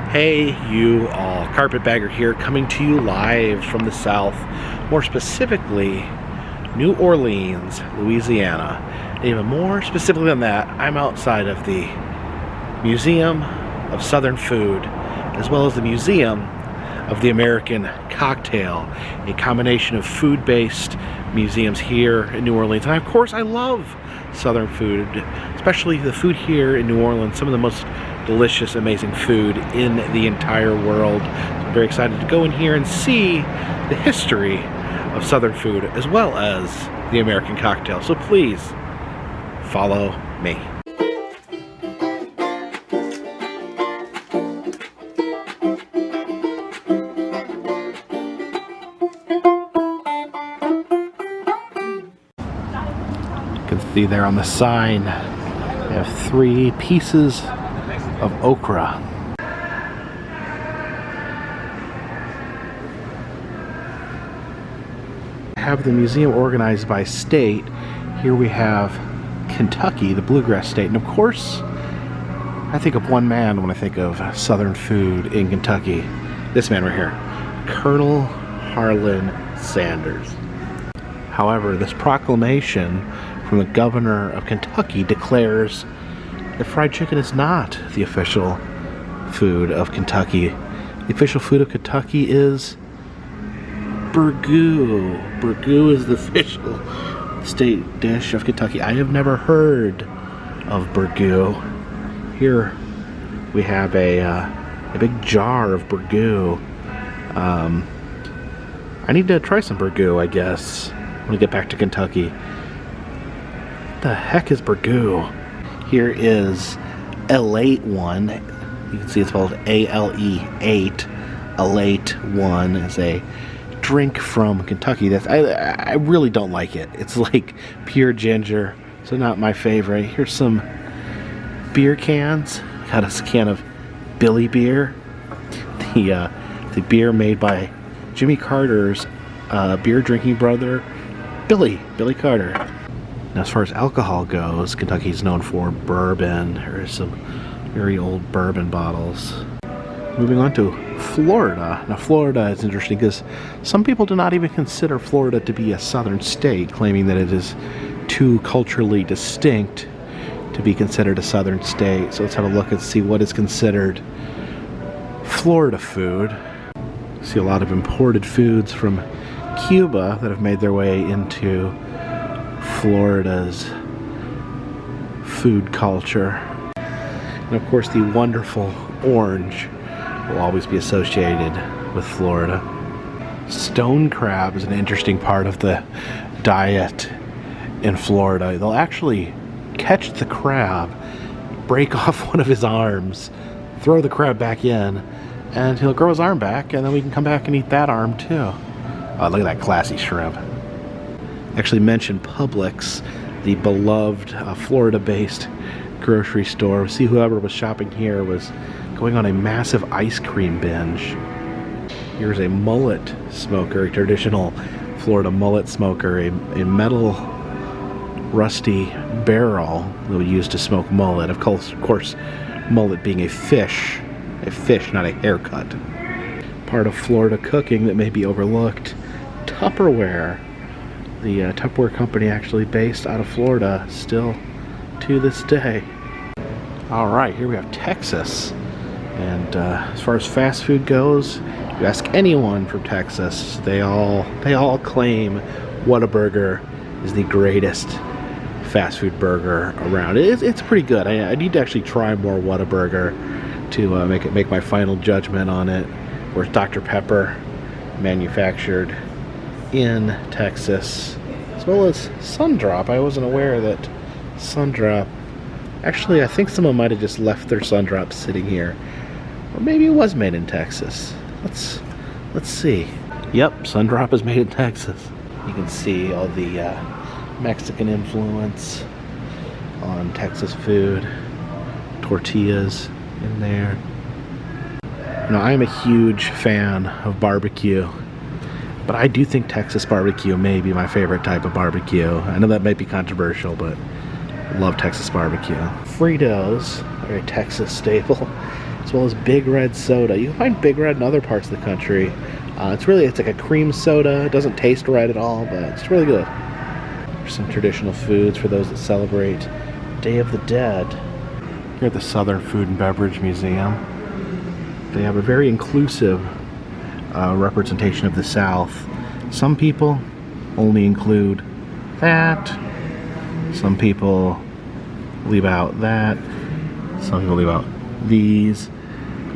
Hey you all, Carpetbagger here, coming to you live from the South, more specifically New Orleans, Louisiana. And even more specifically than that, I'm outside of the Museum of Southern Food, as well as the Museum of the American Cocktail, a combination of food-based museums here in New Orleans. And of course, I love Southern food, especially the food here in New Orleans, some of the most delicious, amazing food in the entire world. So I'm very excited to go in here and see the history of Southern food as well as the American cocktail. So please follow me. You can see there on the sign, we have 3 pieces of okra. Have the museum organized by state. Here we have Kentucky, the bluegrass state, and of course I think of one man when I think of Southern food in Kentucky. This man right here, Colonel Harlan Sanders. However, this proclamation from the governor of Kentucky declares that fried chicken is not the official food of Kentucky. The official food of Kentucky is burgoo. Burgoo is the official state dish of Kentucky. I have never heard of burgoo. Here we have a big jar of burgoo. I need to try some burgoo, I guess, when we get back to Kentucky. What the heck is burgoo? Here is Elate one. You can see it's spelled A-L-E-8. Elate one is a drink from Kentucky. I really don't like it. It's like pure ginger, so not my favorite. Here's some beer cans. Got a can of Billy beer, the beer made by Jimmy Carter's beer drinking brother, Billy Carter. Now, as far as alcohol goes, Kentucky's known for bourbon. There's some very old bourbon bottles. Moving on to Florida. Now, Florida is interesting because some people do not even consider Florida to be a southern state, claiming that it is too culturally distinct to be considered a southern state. So let's have a look and see what is considered Florida food. See a lot of imported foods from Cuba that have made their way into Florida's food culture. And of course, the wonderful orange will always be associated with Florida. Stone crab is an interesting part of the diet in Florida. They'll actually catch the crab, break off one of his arms, throw the crab back in, and he'll grow his arm back, and then we can come back and eat that arm too. Oh, look at that classy shrimp. Actually mentioned Publix, the beloved Florida-based grocery store. See, whoever was shopping here was going on a massive ice cream binge. Here's a mullet smoker, a traditional Florida mullet smoker, a metal rusty barrel that we use to smoke mullet. Of course, mullet being a fish, not a haircut. Part of Florida cooking that may be overlooked, Tupperware. The Tupperware company actually based out of Florida still to this day. Alright, here we have Texas. And as far as fast food goes, you ask anyone from Texas, they all claim Whataburger is the greatest fast food burger around. It's pretty good. I need to actually try more Whataburger to make my final judgment on it. Whereas Dr. Pepper, manufactured in Texas, as well as Sundrop. I wasn't aware that Sundrop, actually I think someone might have just left their Sundrop sitting here, or maybe it was made in Texas. Let's see. Yep, Sundrop is made in Texas. You can see all the Mexican influence on Texas food, tortillas in there. Now, I am a huge fan of barbecue, but I do think Texas barbecue may be my favorite type of barbecue. I know that might be controversial, but I love Texas barbecue. Fritos are a Texas staple. as well as Big Red soda. You can find Big Red in other parts of the country. It's like a cream soda. It doesn't taste red at all, but it's really good. There's some traditional foods for those that celebrate Day of the Dead. Here at the Southern Food and Beverage Museum, they have a very inclusive representation of the South. Some people only include that. Some people leave out that. Some people leave out these.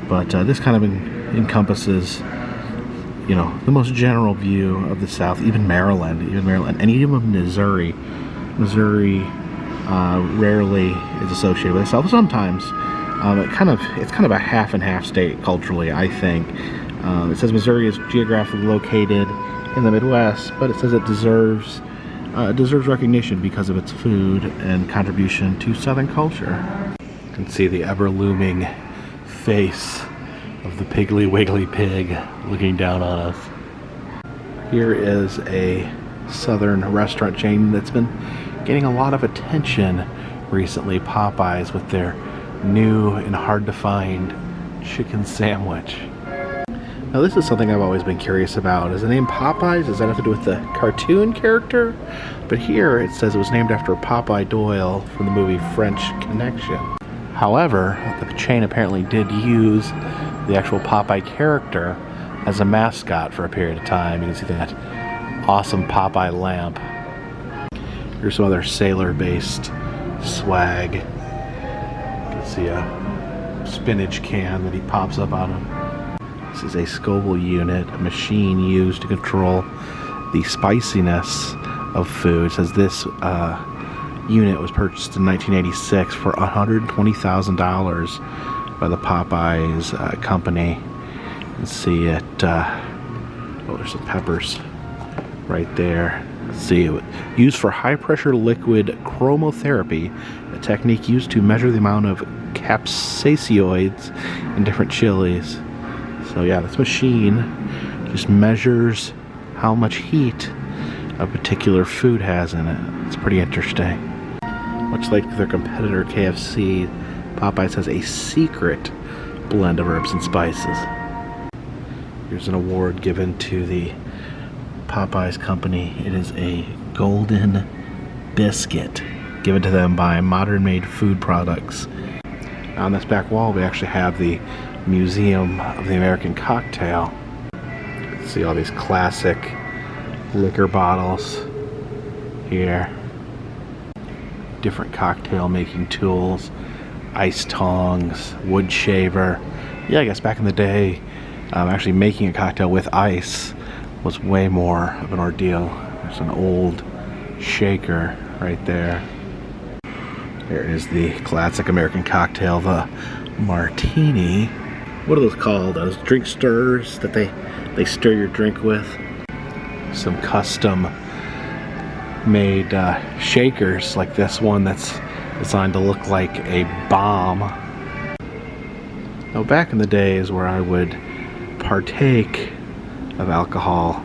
But this kind of encompasses, you know, the most general view of the South. Even Maryland, and even Missouri. Missouri rarely is associated with the South. Sometimes it's kind of a half and half state culturally, I think. It says Missouri is geographically located in the Midwest, but it says it deserves recognition because of its food and contribution to Southern culture. You can see the ever-looming face of the Piggly Wiggly pig looking down on us. Here is a Southern restaurant chain that's been getting a lot of attention recently, Popeyes, with their new and hard-to-find chicken sandwich. Now this is something I've always been curious about. Is the name Popeyes, does that have to do with the cartoon character? But here it says it was named after Popeye Doyle from the movie French Connection. However, the chain apparently did use the actual Popeye character as a mascot for a period of time. You can see that awesome Popeye lamp. Here's some other sailor-based swag. You can see a spinach can that he pops up out of. This is a Scoville unit, a machine used to control the spiciness of food. It says this unit was purchased in 1986 for $120,000 by the Popeyes company. You can see it. Oh, there's some peppers right there. Let's see. Used for high-pressure liquid chromotherapy, a technique used to measure the amount of capsaicinoids in different chilies. So yeah, this machine just measures how much heat a particular food has in it. It's pretty interesting. Much like their competitor KFC, Popeyes has a secret blend of herbs and spices. Here's an award given to the Popeyes company. It is a golden biscuit given to them by Modern Made Food Products. On this back wall we actually have the Museum of the American Cocktail. You can see all these classic liquor bottles here. Different cocktail making tools, ice tongs, wood shaver. Yeah, I guess back in the day, actually making a cocktail with ice was way more of an ordeal. There's an old shaker right there. Here is the classic American cocktail, the martini. What are those called? Those drink stirrers that they stir your drink with. Some custom made shakers like this one that's designed to look like a bomb. Now back in the days where I would partake of alcohol,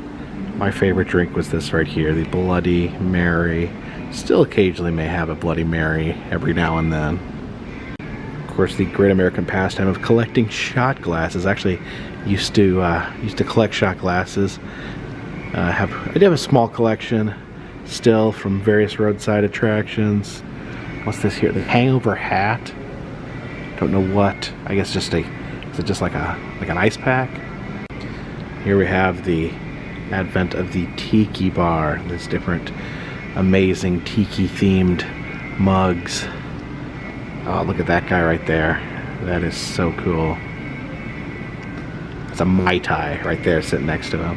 my favorite drink was this right here, the Bloody Mary. Still occasionally may have a Bloody Mary every now and then. Of course, the great American pastime of collecting shot glasses. Actually used to collect shot glasses. I do have a small collection still from various roadside attractions. What's this here? The hangover hat. Don't know what. I guess is it just like an ice pack? Here we have the advent of the tiki bar. There's different amazing tiki themed mugs. Oh, look at that guy right there. That is so cool. It's a Mai Tai right there sitting next to him.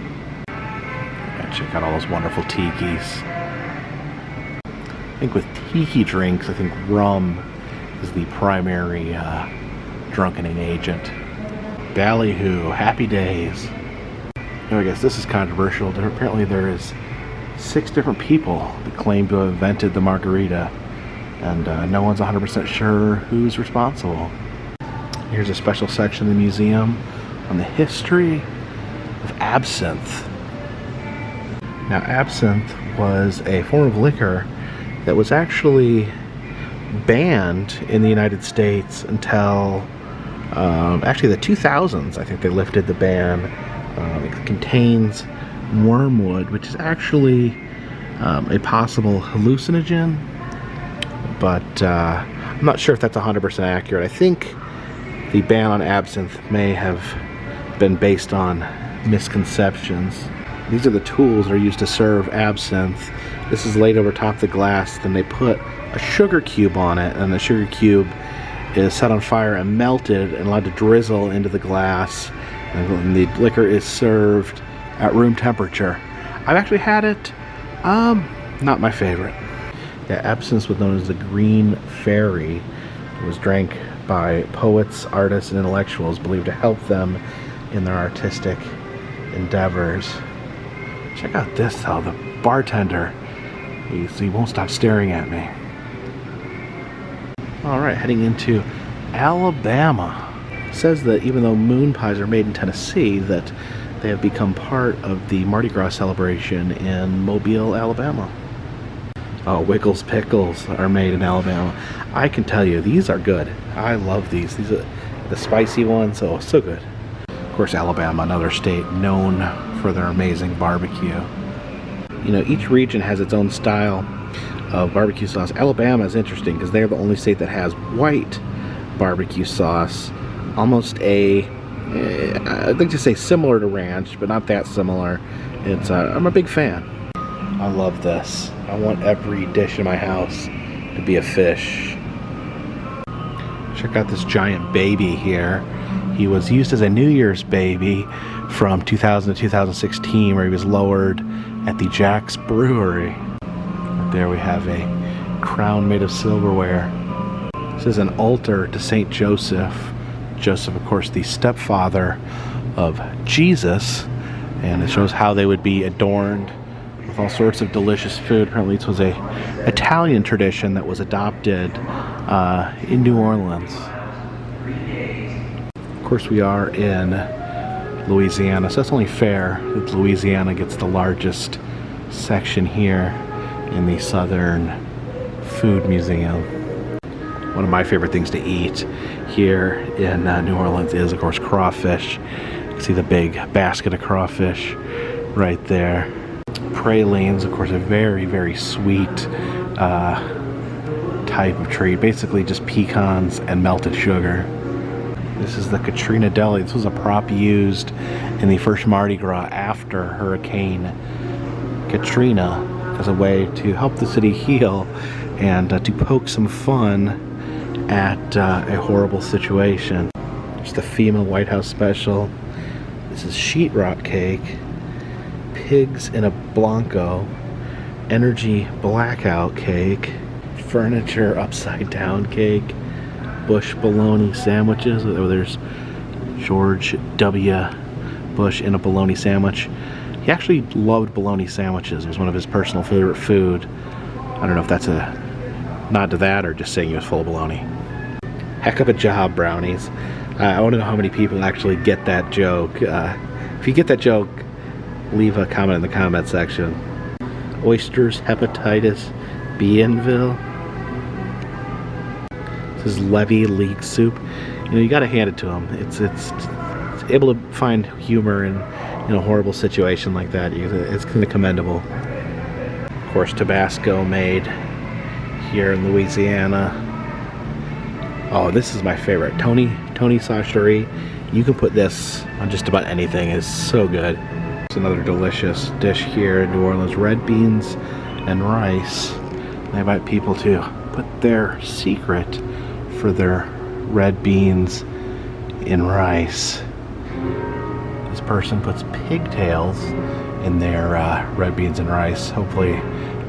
Check out all those wonderful tikis. I think with tiki drinks, I think rum is the primary drunkening agent. Ballyhoo, happy days. Now, I guess this is controversial. Apparently there is 6 different people that claim to have invented the margarita, and no one's 100% sure who's responsible. Here's a special section in the museum on the history of absinthe. Now, absinthe was a form of liquor that was actually banned in the United States until Actually, the 2000s, I think they lifted the ban. It contains wormwood, which is actually a possible hallucinogen, but I'm not sure if that's 100% accurate. I think the ban on absinthe may have been based on misconceptions. These are the tools that are used to serve absinthe. This is laid over top of the glass, then they put a sugar cube on it, and the sugar cube is set on fire and melted and allowed to drizzle into the glass, and the liquor is served at room temperature. I've actually had it. Not my favorite. Yeah, absinthe was known as the Green Fairy. It was drank by poets, artists, and intellectuals, believed to help them in their artistic endeavors. Check out this though, the bartender. He won't stop staring at me. Alright, heading into Alabama. It says that even though moon pies are made in Tennessee, that they have become part of the Mardi Gras celebration in Mobile, Alabama. Oh, Wiggles Pickles are made in Alabama. I can tell you, these are good. I love these. These are the spicy ones. Oh, so good. Of course, Alabama, another state known for their amazing barbecue. You know, each region has its own style of barbecue sauce. Alabama is interesting because they're the only state that has white barbecue sauce. Almost I'd like to say similar to ranch, but not that similar. I'm a big fan. I love this. I want every dish in my house to be a fish. Check out this giant baby here. He was used as a New Year's baby from 2000 to 2016, where he was lowered at the Jack's Brewery. Right there we have a crown made of silverware. This is an altar to Saint Joseph. Joseph, of course, the stepfather of Jesus, and it shows how they would be adorned with all sorts of delicious food. Apparently this was a Italian tradition that was adopted in New Orleans. Of course, we are in Louisiana, so that's only fair that Louisiana gets the largest section here in the Southern Food Museum. One of my favorite things to eat here in New Orleans is, of course, crawfish. You can see the big basket of crawfish right there. Pralines, of course, a very, very sweet type of treat. Basically just pecans and melted sugar. This is the Katrina Deli. This was a prop used in the first Mardi Gras after Hurricane Katrina as a way to help the city heal and to poke some fun at a horrible situation. There's the female White House special. This is sheetrock cake, pigs in a Blanco, energy blackout cake, furniture upside down cake, Bush bologna sandwiches. There's George W. Bush in a bologna sandwich. He actually loved bologna sandwiches. It was one of his personal favorite food. I don't know if that's a nod to that or just saying he was full of bologna. Heck of a job, brownies. I want to know how many people actually get that joke. If you get that joke, leave a comment in the comment section. Oysters, hepatitis, Bienville. This is Levy leek soup. You know, you gotta hand it to him. It's able to find humor in a horrible situation like that. It's kind of commendable. Of course, Tabasco made here in Louisiana. Oh, this is my favorite. Tony Sauchery. You can put this on just about anything. It's so good. It's another delicious dish here in New Orleans. Red beans and rice. They invite people to put their secret for their red beans in rice. This person puts pigtails in their red beans and rice. Hopefully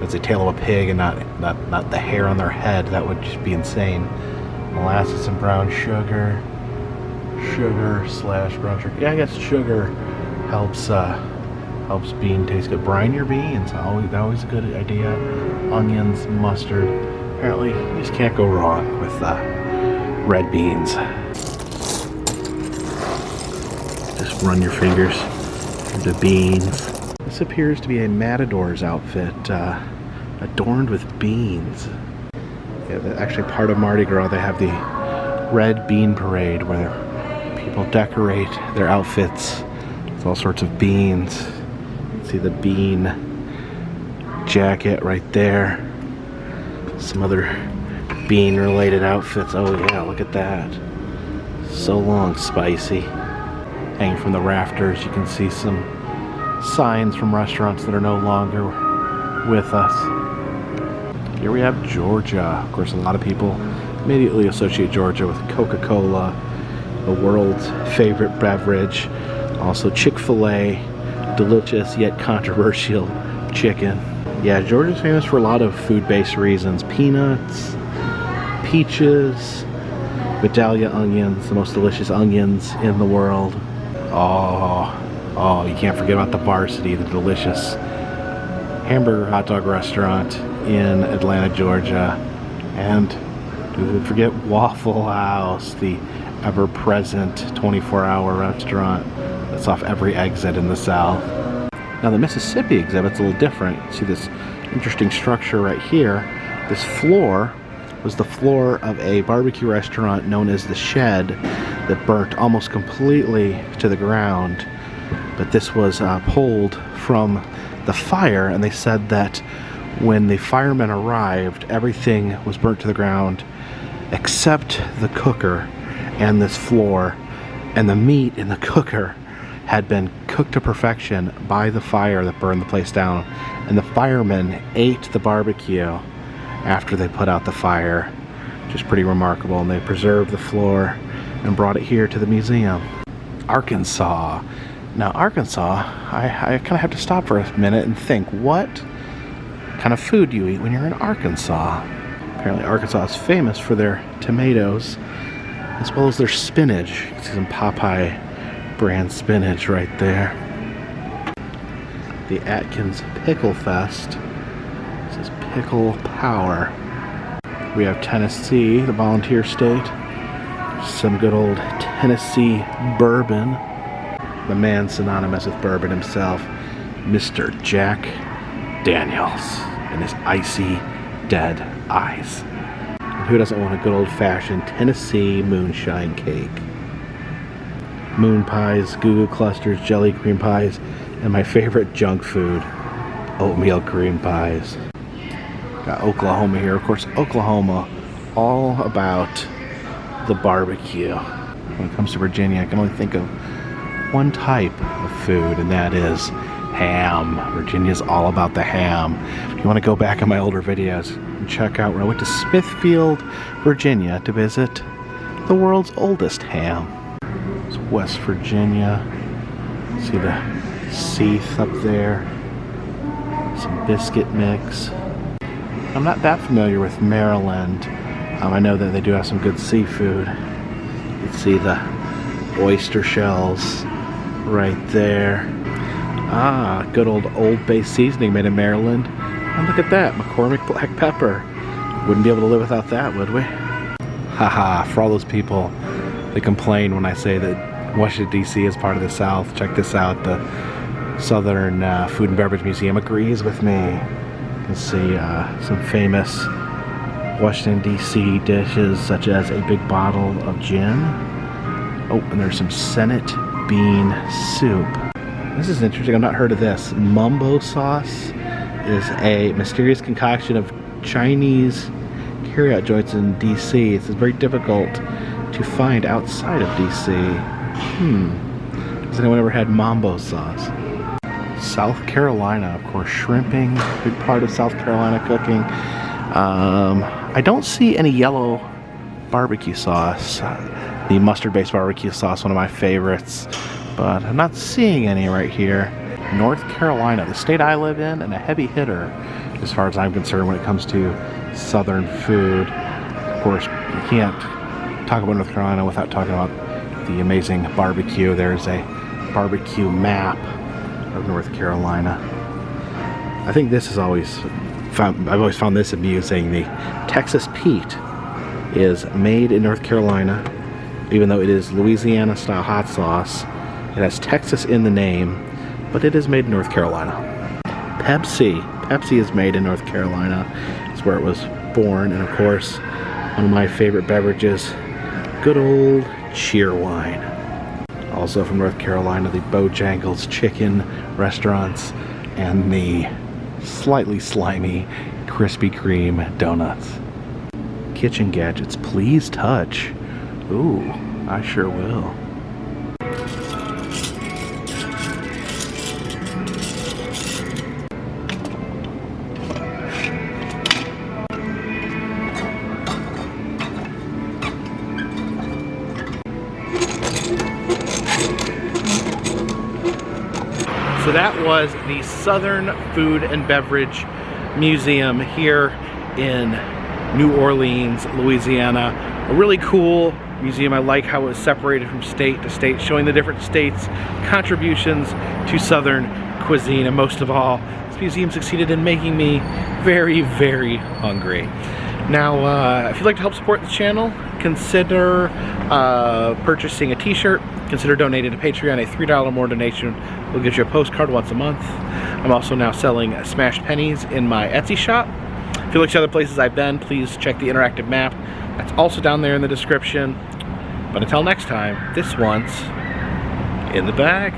it's a tail of a pig and not the hair on their head. That would just be insane. Molasses and brown sugar. Sugar/brown sugar. Yeah, I guess sugar helps bean taste good. Brine your beans. Always a good idea. Onions, mustard. Apparently, you just can't go wrong with red beans. Just run your fingers through the beans. This appears to be a matador's outfit, adorned with beans. Yeah, actually part of Mardi Gras, they have the Red Bean Parade where People decorate their outfits with all sorts of beans. See the bean jacket right there. Some other bean related outfits. Oh yeah, look at that. So long, spicy. Hanging from the rafters, you can see some signs from restaurants that are no longer with us. Here we have Georgia. Of course, a lot of people immediately associate Georgia with Coca-Cola, the world's favorite beverage. Also Chick-fil-A, delicious yet controversial chicken. Yeah, Georgia's famous for a lot of food-based reasons. Peanuts, peaches, Vidalia onions, the most delicious onions in the world. Oh, you can't forget about the Varsity, the delicious hamburger hot dog restaurant in Atlanta, Georgia. And don't forget Waffle House, the ever-present 24-hour restaurant that's off every exit in the South. Now the Mississippi exhibit's a little different. See this interesting structure right here. This floor was the floor of a barbecue restaurant known as the Shed that burnt almost completely to the ground. But this was pulled from the fire, and they said that when the firemen arrived, everything was burnt to the ground except the cooker and this floor, and the meat in the cooker had been cooked to perfection by the fire that burned the place down, and the firemen ate the barbecue after they put out the fire, which is pretty remarkable. And they preserved the floor and brought it here to the museum. Arkansas. Now Arkansas, I kind of have to stop for a minute and think, what kind of food do you eat when you're in Arkansas? Apparently Arkansas is famous for their tomatoes as well as their spinach. You can see some Popeye brand spinach right there. The Atkins Pickle Fest. This is Pickle Power. We have Tennessee, the volunteer state. Some good old Tennessee bourbon. The man synonymous with bourbon himself, Mr. Jack Daniels, and his icy, dead eyes. And who doesn't want a good old-fashioned Tennessee moonshine cake? Moon pies, goo goo clusters, jelly cream pies, and my favorite junk food, oatmeal cream pies. Got Oklahoma here. Of course, Oklahoma, all about the barbecue. When it comes to Virginia, I can only think of one type of food, and that is ham. Virginia's all about the ham. If you want to go back in my older videos and check out where I went to Smithfield, Virginia to visit the world's oldest ham. It's West Virginia. See the Seath up there. Some biscuit mix. I'm not that familiar with Maryland. I know that they do have some good seafood. You can see the oyster shells right there. Ah, good old Bay seasoning made in Maryland. And look at that, McCormick black pepper. Wouldn't be able to live without that, would we? Haha, for all those people that complain when I say that Washington, D.C. is part of the South, check this out. The Southern Food and Beverage Museum agrees with me. You can see some famous Washington, D.C. dishes, such as a big bottle of gin. Oh, and there's some Senate bean soup. This is interesting. I've not heard of this. Mumbo sauce is a mysterious concoction of Chinese carryout joints in D.C. It's very difficult to find outside of D.C. Has anyone ever had Mambo sauce? South Carolina, of course, shrimping, big part of South Carolina cooking. I don't see any yellow barbecue sauce. The mustard-based barbecue sauce, one of my favorites, but I'm not seeing any right here. North Carolina, the state I live in, and a heavy hitter as far as I'm concerned when it comes to Southern food. Of course, you can't talk about North Carolina without talking about the amazing barbecue. There's a barbecue map of North Carolina. I think this is I've always found this amusing. The Texas Pete is made in North Carolina, even though it is Louisiana style hot sauce. It has Texas in the name, but it is made in North Carolina. Pepsi is made in North Carolina. It's where it was born. And of course, one of my favorite beverages, good old cheer wine. Also from North Carolina, the Bojangles Chicken restaurants and the slightly slimy Krispy Kreme donuts. Kitchen gadgets, please touch. Ooh, I sure will. So that was the Southern Food and Beverage Museum here in New Orleans, Louisiana. A really cool museum. I like how it was separated from state to state, showing the different states' contributions to Southern cuisine. And most of all, this museum succeeded in making me very, very hungry. Now, if you'd like to help support the channel, consider purchasing a t-shirt. Consider donating to Patreon. A $3 or more donation will get you a postcard once a month. I'm also now selling smashed pennies in my Etsy shop. If you look to other places I've been, please check the interactive map. That's also down there in the description. But until next time, this one's in the bag.